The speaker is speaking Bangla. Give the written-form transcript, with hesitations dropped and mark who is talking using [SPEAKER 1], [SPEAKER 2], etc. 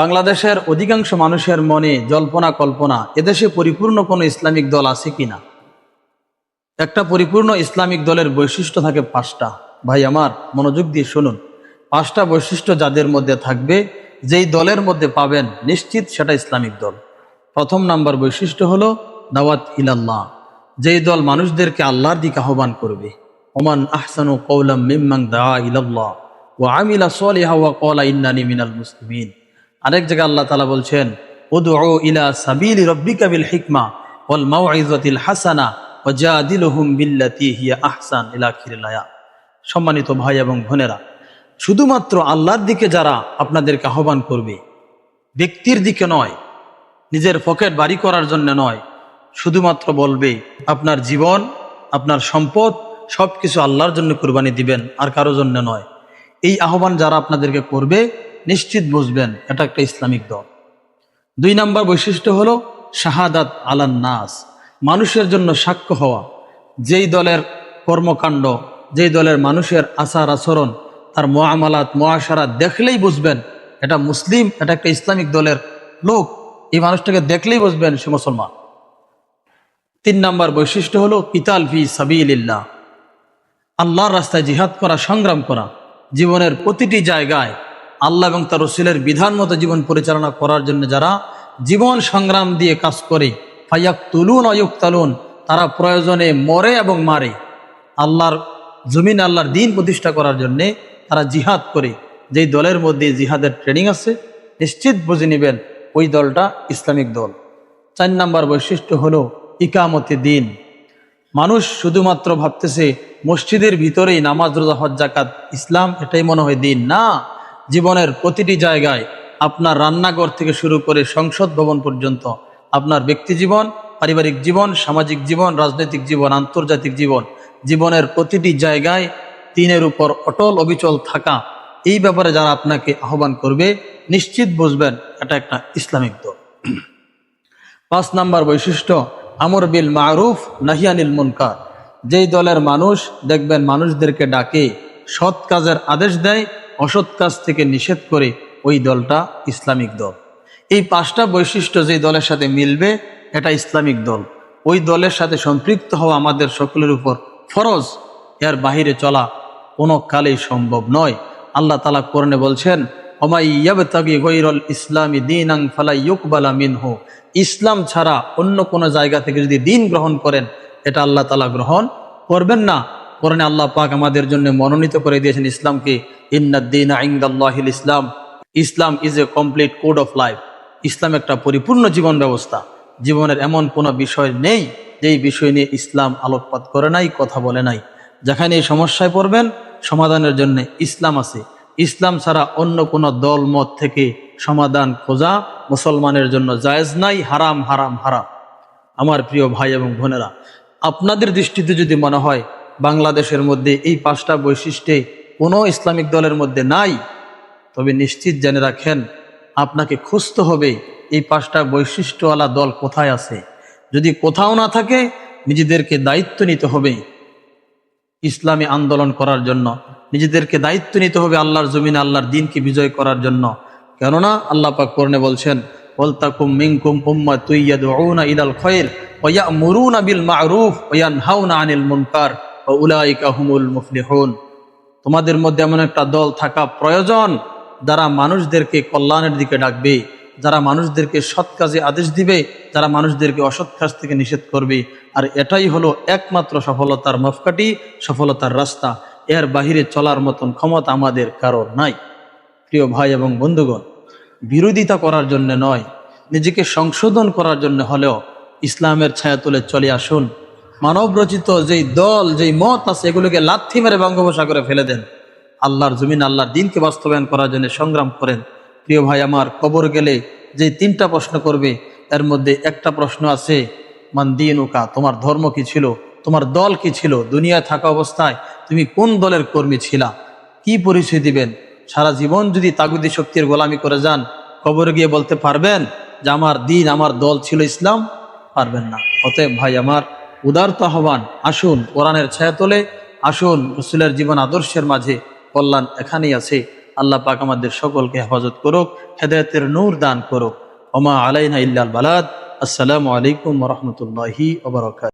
[SPEAKER 1] বাংলাদেশের অধিকাংশ মানুষের মনে জল্পনা কল্পনা এদেশে পরিপূর্ণ কোনো ইসলামিক দল আছে কিনা। একটা পরিপূর্ণ ইসলামিক দলের বৈশিষ্ট্য থাকে পাঁচটা। ভাই আমার মনোযোগ দিয়ে শুনুন, পাঁচটা বৈশিষ্ট্য যাদের মধ্যে থাকবে, যেই দলের মধ্যে পাবেন নিশ্চিত সেটা ইসলামিক দল। প্রথম নাম্বার বৈশিষ্ট্য হলো দাওয়াত ইলাল্লাহ, যেই দল মানুষদেরকে আল্লাহর দিকে আহ্বান করবে। ওমান আহসানু কওলাম মিম্মান দাআ ইলাল্লাহ ওয়া আমিলা সালিহান ওয়া ক্বালা ইন্নানি মিনাল মুসলিমিন। আরেক জায়গায় আল্লাহ তাআলা বলছেন, উদউ ইলা সাবিলি রাব্বিকা বিল হিকমা ওয়াল মাউইযাতিল হাসানা ওয়াজাদিলহুম বিল্লাতী হিয়া আহসান ইলা আখিরিল আয়াত। সম্মানিত ভাই এবং বোনেরা, শুধুমাত্র আল্লাহর দিকে যারা আপনাদেরকে আহ্বান করবে, ব্যক্তির দিকে নয়, নিজের পকেট বাড়ি করার জন্য নয়, শুধুমাত্র বলবে আপনার জীবন, আপনার সম্পদ সবকিছু আল্লাহর জন্য কুরবানি দিবেন, আর কারো জন্য নয়। এই আহ্বান যারা আপনাদেরকে করবে নিশ্চিত বুঝবেন এটা একটা ইসলামিক দল। দুই নাম্বার বৈশিষ্ট্য হলো শাহাদাত আলান নাস, মানুষের জন্য সাক্ষ্য হওয়া। যেই দলের কর্মকাণ্ড, যেই দলের মানুষের আচার আচরণ, তার মুআমালাত মুআশারাত দেখলেই বুঝবেন এটা মুসলিম, এটা একটা ইসলামিক দলের লোক। এই মানুষটাকে দেখলেই বুঝবেন সে মুসলমান। তিন নাম্বার বৈশিষ্ট্য হলো কিতাল ফি সাবিলিল্লাহ, আল্লাহর রাস্তায় জিহাদ করা, সংগ্রাম করা। জীবনের প্রতিটি জায়গায় আল্লাহ এবং তার রাসূলের বিধান মতো জীবন পরিচালনা করার জন্য যারা জীবন সংগ্রাম দিয়ে কাজ করে, ফায়াকতুলুন ওয়া ইউকতালুন, তারা প্রয়োজনে মরে এবং মারে। আল্লাহর জমিন, আল্লাহর দ্বীন প্রতিষ্ঠা করার জন্য তারা জিহাদ করে। যেই দলের মধ্যে জিহাদের ট্রেনিং আছে নিশ্চিত বুঝে নেবেন ওই দলটা ইসলামিক দল। চার নাম্বার বৈশিষ্ট্য হলো ইকামতে দ্বীন। মানুষ শুধুমাত্র ভাবতেছে মসজিদের ভিতরেই নামাজ রোজা হজ যাকাত ইসলাম, এটাই মনে হয় দ্বীন। না, জীবনের প্রতিটি জায়গায়, আপনার রান্নাঘর থেকে শুরু করে সংসদ ভবন পর্যন্ত, আপনার ব্যক্তি জীবন, পারিবারিক জীবন, সামাজিক জীবন, রাজনৈতিক জীবন, আন্তর্জাতিক জীবন, জীবনের প্রতিটি জায়গায় দ্বীনের উপর অটল অবিচল থাকা, এই ব্যাপারে যারা আপনাকে আহ্বান করবে নিশ্চিত বুঝবেন এটা একটা ইসলামিক দল। পাঁচ নাম্বার বৈশিষ্ট্য আমর বিল মারুফ নাহি আনিল মুনকার, যেই দলের মানুষ দেখবেন মানুষদেরকে ডাকে, সৎ কাজের আদেশ দেয়, অসৎ কাজ থেকে নিষেধ করে, ওই দলটা ইসলামিক দল। এই পাঁচটা বৈশিষ্ট্য যেই দলের সাথে মিলবে এটা ইসলামিক দল। ওই দলের সাথে সম্পৃক্ত হওয়া আমাদের সকলের উপর ফরজ, এর বাহিরে চলা কোনো কালেই সম্ভব নয়। আল্লাহ তাআলা কোরআনে বলছেন, ওমাই ইয়াবতাগি গায়রাল ইসলামি দীনান ফালা ইউকবালা মিনহু, ইসলাম ছাড়া অন্য কোনো জায়গা থেকে যদি দ্বীন গ্রহণ করেন এটা আল্লাহ তাআলা গ্রহণ করবেন না। কোরআনে আল্লাহ পাক আমাদের জন্য মনোনীত করে দিয়েছেন ইসলামকে, ইন্নাদ-দীনা ইনদাল্লাহিল ইসলাম, Islam is a complete code of life. ইসলাম একটা পরিপূর্ণ জীবন ব্যবস্থা। জীবনের এমন কোনো বিষয় নেই যেই বিষয় নিয়ে ইসলাম আলোকপাত করে নাই, কথা বলে নাই। যেখানে এই সমস্যায় পড়বেন সমাধানের জন্য ইসলাম আছে। ইসলাম ছাড়া অন্য কোনো দল মত থেকে সমাধান খোঁজা মুসলমানের জন্য জায়েজ নাই, হারাম হারাম হারাম। আমার প্রিয় ভাই এবং বোনেরা, আপনাদের দৃষ্টিতে যদি মনে হয় বাংলাদেশের মধ্যে এই পাঁচটা বৈশিষ্ট্যে কোনো ইসলামিক দলের মধ্যে নাই, তবে নিশ্চিত জেনে রাখেন আপনাকে খুঁজতে হবে এই পাঁচটা বৈশিষ্ট্যওয়ালা দল কোথায় আছে। যদি কোথাও না থাকে, নিজেদেরকে দায়িত্ব নিতে হবে ইসলামী আন্দোলন করার জন্য, নিজেদেরকে দায়িত্ব নিতে হবে আল্লাহর জমিনে আল্লাহর দ্বীনকে বিজয় করার জন্য। কেননা আল্লাহ পাক কোরআনে বলছেন, ওয়ালতাকুম মিনকুম উম্মাতুন ইয়াদউনা ইলাল খায়র ওয়া ইয়া'মুরুনা বিল মা'রুফ ওয়া ইয়ানহাউনা আনিল মুনকার ওয়া উলাইকা হুমুল মুফলিহুন। তোমাদের মধ্যে এমন একটা দল থাকা প্রয়োজন যারা মানুষদেরকে কল্যাণের দিকে ডাকবে, যারা মানুষদেরকে সৎ কাজে আদেশ দিবে, যারা মানুষদেরকে অসৎ কাজ থেকে নিষেধ করবে। আর এটাই হলো একমাত্র সফলতার মাপকাঠি, সফলতার রাস্তা। এর বাহিরে চলার মতন ক্ষমতা আমাদের কারোর নাই। প্রিয় ভাই এবং বন্ধুগণ, বিরোধিতা করার জন্য নয়, নিজেকে সংশোধন করার জন্য হলেও ইসলামের ছায়া তুলে চলে আসুন। মানব রচিত যেই দল, যেই মত আছে, এগুলোকে লাথি মেরে বঙ্গোপসাগরে ফেলে দেন। আল্লাহর জমিন, আল্লাহর দ্বীনকে বাস্তবায়ন করার জন্য সংগ্রাম করেন। প্রিয় ভাই আমার, কবর গেলে যে তিনটা প্রশ্ন করবে এর মধ্যে একটা প্রশ্ন আছে, মান দীনুকা, তোমার ধর্ম কি ছিল, তোমার দল কি ছিল, দুনিয়ায় থাকা অবস্থায় তুমি কোন দলের কর্মী ছিলা, কি পরিচয় দিবেন। সারা জীবন যদি তাগুতি শক্তির গোলামি করে যান, কবরে গিয়ে বলতে পারবেন যে আমার দিন, আমার দল ছিল ইসলাম? পারবেন না। অতএব ভাই আমার, উদারত আহ্বান, আসুন কোরআনের ছায়া তোলে, আসুন রাসূলের জীবন আদর্শের মাঝে কল্যাণ এখানেই আছে। আল্লাহ পাক আমাদের সকলকে হেফাজত করুক, হেদায়েতের নূর দান করুক। ওমা আলাইনা ইল্লাল বালাদ। আসসালামু আলাইকুম ওয়া রাহমাতুল্লাহি ওয়া বারাকাতুহু।